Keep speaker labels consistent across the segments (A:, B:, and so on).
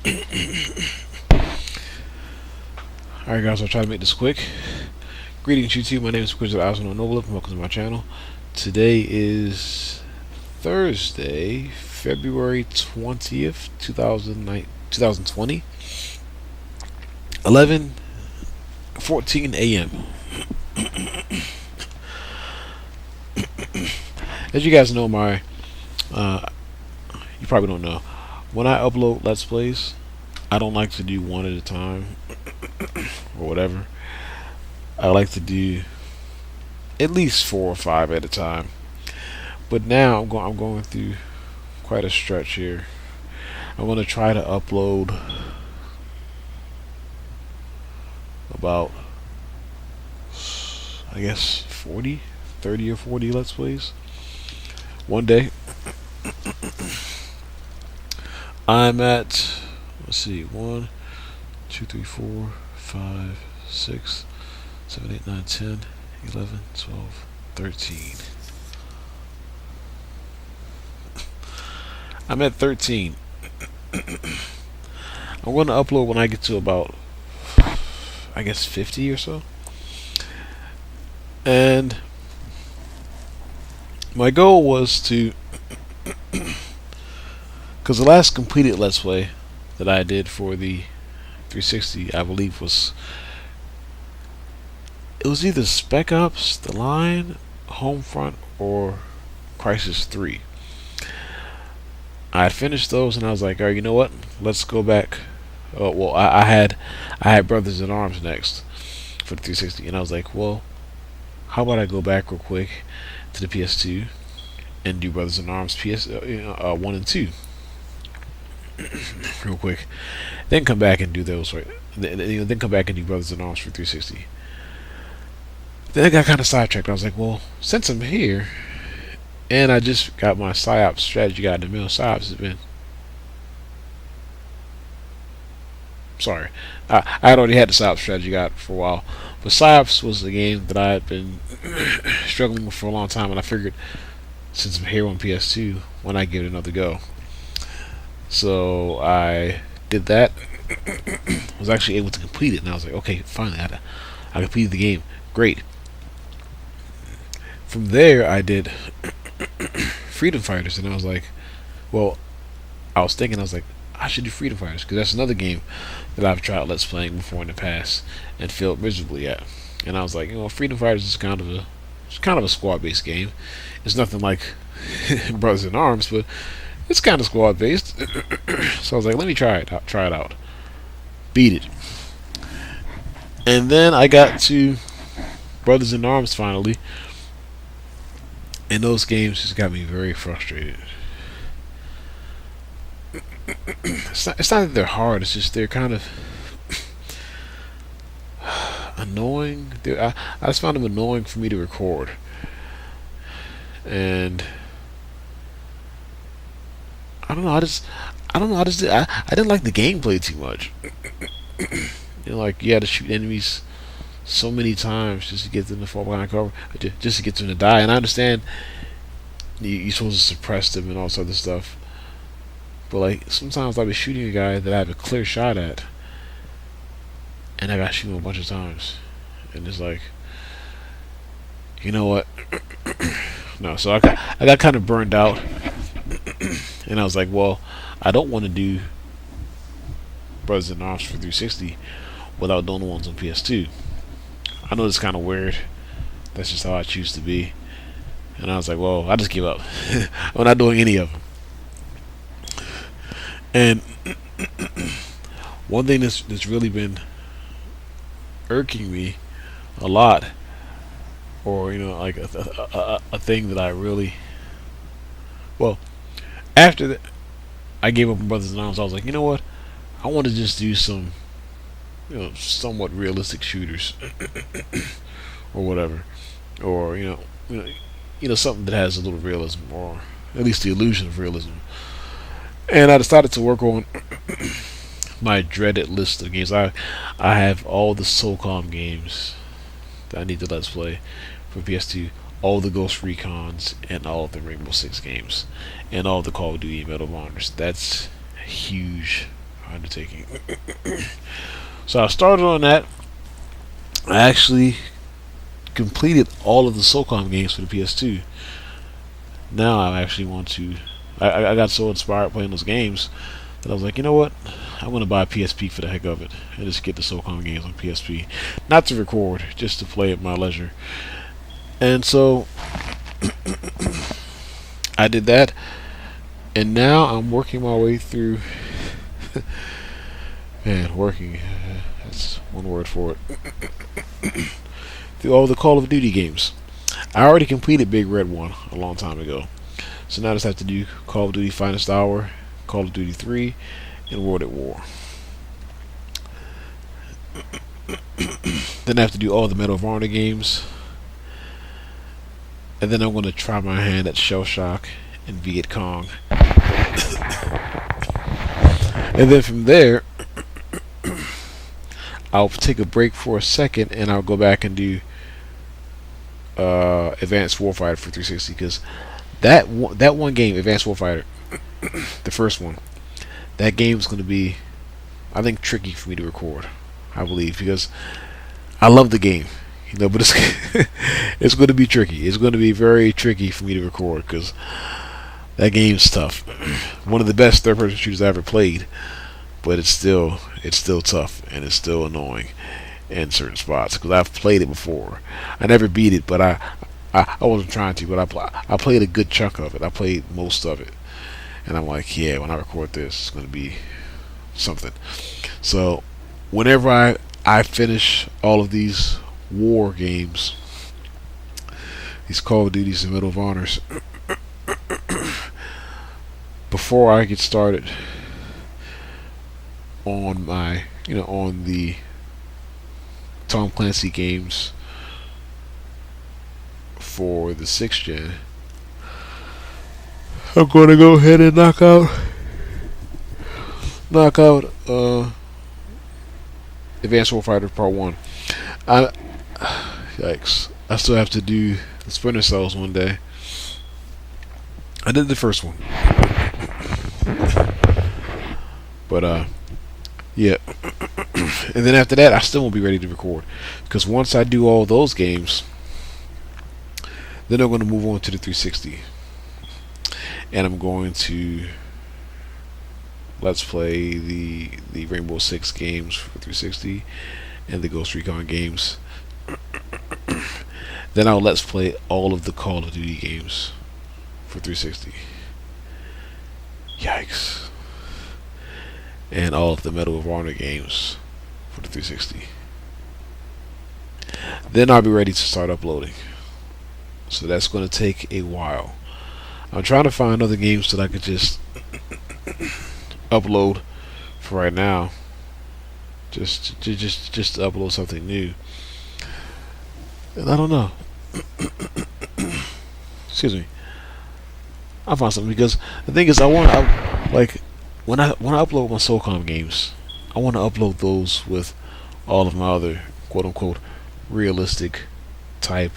A: Alright guys, I'll try to make this quick. Greetings YouTube, my name is Quizzer Osmo Noble, and welcome to my channel. Today is Thursday, February 20th, 2020, 11:14 a.m. As you guys know, you probably don't know, when I upload Let's Plays, I don't like to do one at a time or whatever. I like to do at least 4 or 5 at a time. But now I'm going through quite a stretch here. I'm going to try to upload about, I guess, 30 or 40 Let's Plays one day. I'm at, let's see, 1, 2, 3, 4, 5, 6, 7, 8, 9, 10, 11, 12, 13. I'm at 13. I'm going to upload when I get to about, I guess, 50 or so. And my goal was to, because the last completed Let's Play that I did for the 360, I believe, was either Spec Ops: The Line, Homefront, or Crysis 3. I finished those and I was like, alright, you know what? Let's go back. Well, I had Brothers in Arms next for the 360, and I was like, well, how about I go back real quick to the PS2 and do Brothers in Arms 1 and 2 real quick, then come back and do those, right? Then come back and do Brothers in Arms for 360. Then I got kind of sidetracked. I was like, well, since I'm here and I just got my PsyOps strategy guide in the mail. PsyOps has been, sorry, I had already had the PsyOps strategy guide for a while, but PsyOps was a game that I had been struggling with for a long time, and I figured since I'm here on PS2, why not give it another go? So I did that. Was actually able to complete it, and I was like, okay, finally, I completed the game. Great. From there, I did Freedom Fighters, and I was like, well, I was like, I should do Freedom Fighters, because that's another game that I've tried Let's Playing before in the past and failed miserably at. And I was like, Freedom Fighters is kind of a squad-based game. It's nothing like Brothers in Arms, but it's kind of squad-based. So I was like, let me try it out. Beat it. And then I got to Brothers in Arms finally, and those games just got me very frustrated. It's not that they're hard, it's just they're kind of annoying. I just found them annoying for me to record. And I don't know, I didn't like the gameplay too much. Like, you had to shoot enemies so many times just to get them to fall behind cover, just to get them to die. And I understand you're supposed to suppress them and all this other stuff, but like, sometimes I'll be shooting a guy that I have a clear shot at, and I got to shoot him a bunch of times, and it's like, you know what? No. So I got kind of burned out, and I was like, well, I don't want to do Brothers in Arms for 360 without doing the ones on PS2. I know it's kind of weird. That's just how I choose to be. And I was like, well, I just give up. I'm not doing any of them. And one thing that's really been irking me a lot, or like a thing that I really, well, after that, I gave up on Brothers in Arms. I was like, you know what? I want to just do some, somewhat realistic shooters, or whatever, or something that has a little realism, or at least the illusion of realism. And I decided to work on my dreaded list of games. I have all the SOCOM games that I need to Let's Play for PS2, all the Ghost Recons, and all of the Rainbow Six games, and all the Call of Duty Medal of Honors. That's huge. I undertaking. So I started on that. I actually completed all of the SOCOM games for the PS2. Now I actually want to. I got so inspired playing those games that I was like, you know what? I'm gonna buy a PSP for the heck of it and just get the SOCOM games on PSP, not to record, just to play at my leisure. And so I did that, and now I'm working my way through. Man, working. That's one word for it. Through all the Call of Duty games. I already completed Big Red 1 a long time ago. So now I just have to do Call of Duty Finest Hour, Call of Duty 3, and World at War. Then I have to do all the Medal of Honor games. And then I'm going to try my hand at Shell Shock and Viet Cong. And then from there, I'll take a break for a second and I'll go back and do Advanced Warfighter for 360, because that one game, Advanced Warfighter, the first one, that game is going to be, I think, tricky for me to record. I believe, because I love the game, but it's it's going to be tricky. It's going to be very tricky for me to record because that game's tough. One of the best third-person shooters I ever played, but it's still tough and it's still annoying in certain spots because I've played it before. I never beat it, but I wasn't trying to, but I played a good chunk of it. I played most of it, and I'm like, yeah, when I record this, it's going to be something. So whenever I finish all of these war games, these Call of Duties and Medal of Honors, before I get started on my, on the Tom Clancy games for the 6th gen, I'm going to go ahead and knock out Advanced Warfighter Part 1. Yikes. I still have to do the Splinter Cells one day. I did the first one. But, yeah. And then after that, I still won't be ready to record. Because once I do all those games, then I'm going to move on to the 360. And I'm going to Let's Play the Rainbow Six games for 360 and the Ghost Recon games. Then I'll Let's Play all of the Call of Duty games for 360. Yikes. And all of the Medal of Honor games for the 360. Then I'll be ready to start uploading. So that's going to take a while. I'm trying to find other games that I could just upload for right now. Just to upload something new. And I don't know. Excuse me. I'll find something, because the thing is, when I upload my SOCOM games, I want to upload those with all of my other quote unquote realistic type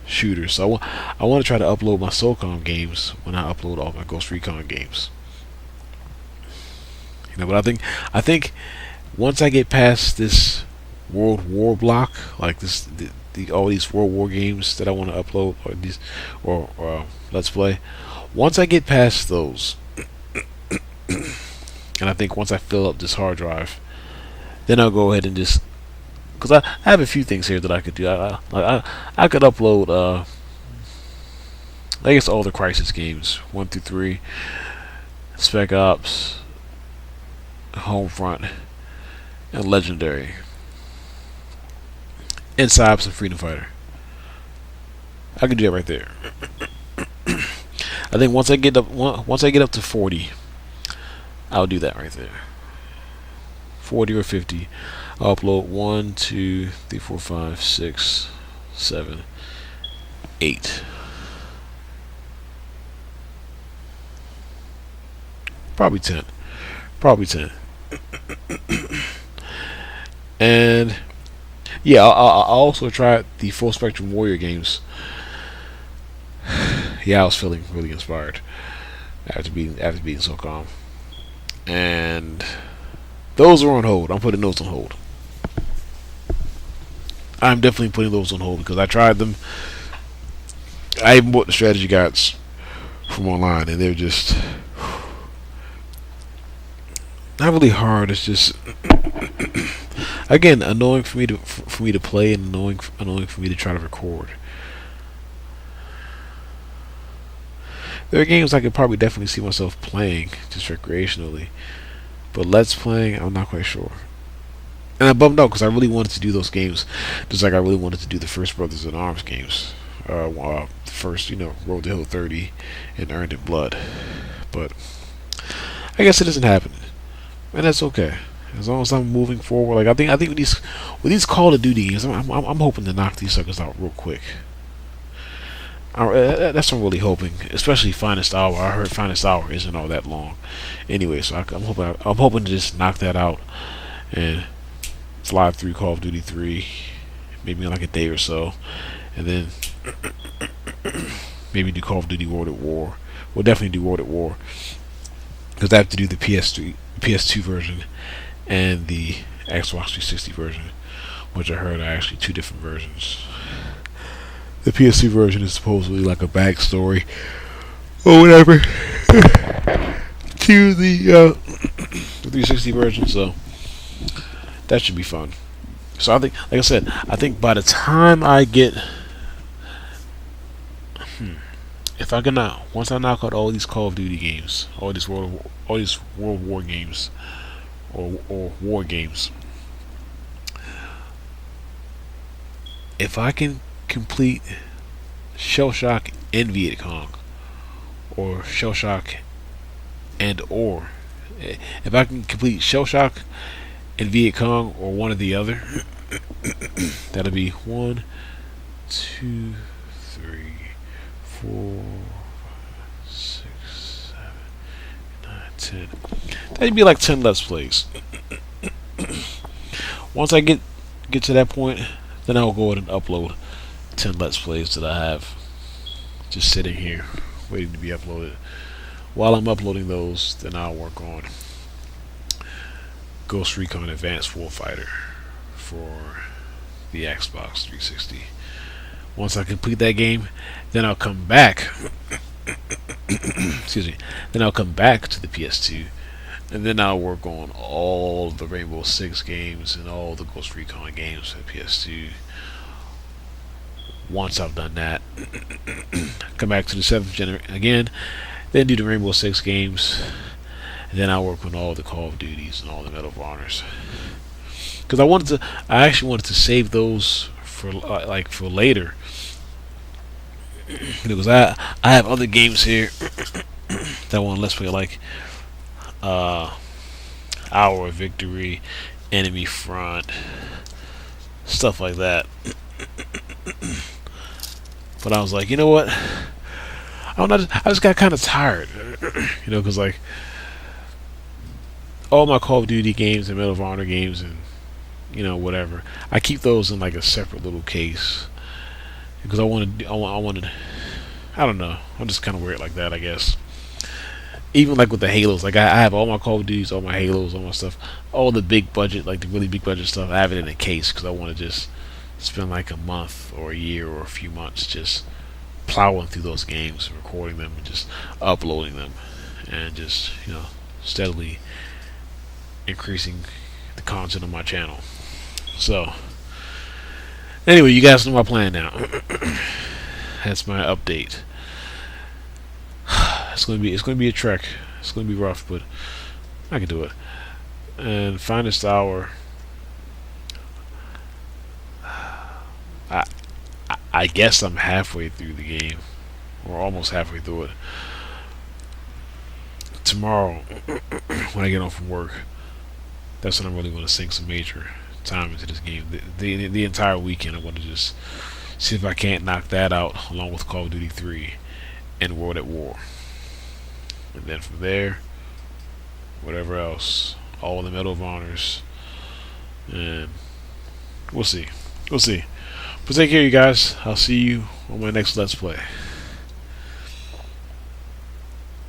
A: shooters. So I want to try to upload my SOCOM games when I upload all my Ghost Recon games. But I think once I get past this World War block, like this, all these World War games that I want to upload, or Let's Play, once I get past those, and I think once I fill up this hard drive, then I'll go ahead and just, because I have a few things here that I could do. I could upload I guess all the Crysis games, 1 through 3, Spec Ops, Homefront, and Legendary, and Cyber and Freedom Fighter. I could do that right there. I think once I get up to 40, I'll do that right there. 40 or 50. I'll upload 1, 2, 3, 4, 5, 6, 7, 8. Probably 10. And yeah, I'll also try the Full Spectrum Warrior games. Yeah, I was feeling really inspired after being SOCOM. And yeah, I'll try the Full Spectrum Warrior games. Yeah, I was feeling really inspired after being SOCOM. And yeah, I was feeling really inspired after being SOCOM. And yeah, I was feeling really inspired after being SOCOM. And yeah, I was feeling really inspired after being SOCOM. And Those are on hold. I'm putting those on hold. I'm definitely putting those on hold because I tried them. I even bought the strategy guides from online, and they're just not really hard. It's just again annoying for me to play and annoying for me to try to record. There are games I could probably definitely see myself playing just recreationally, but let's playing, I'm not quite sure. And I bummed out because I really wanted to do those games, just like I really wanted to do the first Brothers in Arms games. The first, Road to Hill 30 and Earned in Blood. But I guess it isn't happening, and that's okay. As long as I'm moving forward, like I think with these Call of Duty games, I'm hoping to knock these suckers out real quick. That's what I'm really hoping, especially Finest Hour. I heard Finest Hour isn't all that long, anyway. So I'm hoping to just knock that out and fly through Call of Duty 3, maybe in like a day or so, and then maybe do Call of Duty World at War. We'll definitely do World at War because I have to do the PS2 version and the Xbox 360 version, which I heard are actually two different versions. The PS2 version is supposedly like a backstory or whatever to the 360 version, so that should be fun. So I think, like I said, I think by the time I get, if I can now, once I knock out all these Call of Duty games, all these World War games, or war games, if I can complete Shell Shock and Viet Cong, or Shell Shock or if I can complete Shell Shock and Viet Cong or one or the other, that'll be 1, 2, 3, 4, 5, 6, 7, 9, 10. That'd be like 10 Let's Plays. Once I get to that point, then I'll go ahead and upload 10 Let's Plays that I have just sitting here waiting to be uploaded. While I'm uploading those, then I'll work on Ghost Recon Advanced Warfighter for the Xbox 360. Once I complete that game, then I'll come back excuse me, then I'll come back to the PS2, and then I'll work on all the Rainbow Six games and all the Ghost Recon games for the PS2. Once I've done that, come back to the 7th generation again, then do the Rainbow Six games, and then I'll work on all the Call of Duties and all the Medal of Honors. Because I actually wanted to save those for for later. Because I have other games here that I want to let's play, like Hour of Victory, Enemy Front, stuff like that. But I was like, you know what? I just got kind of tired, because like all my Call of Duty games and Medal of Honor games and whatever, I keep those in like a separate little case because I wanted, I don't know, I'm just kind of weird like that, I guess. Even like with the Halos, like I have all my Call of Duties, all my Halos, all my stuff, all the big budget, like the really big budget stuff. I have it in a case because I want to just spend like a month or a year or a few months just plowing through those games, recording them, and just uploading them, and just steadily increasing the content on my channel. So anyway, you guys know my plan now. That's my update. It's gonna be a trek. It's gonna be rough, but I can do it. And Finest Hour, I guess I'm halfway through the game, or almost halfway through it. Tomorrow, when I get home from work, that's when I'm really going to sink some major time into this game. The entire weekend, I'm going to just see if I can't knock that out, along with Call of Duty 3 and World at War. And then from there, whatever else, all the Medal of Honors, and we'll see. But take care, you guys. I'll see you on my next Let's Play.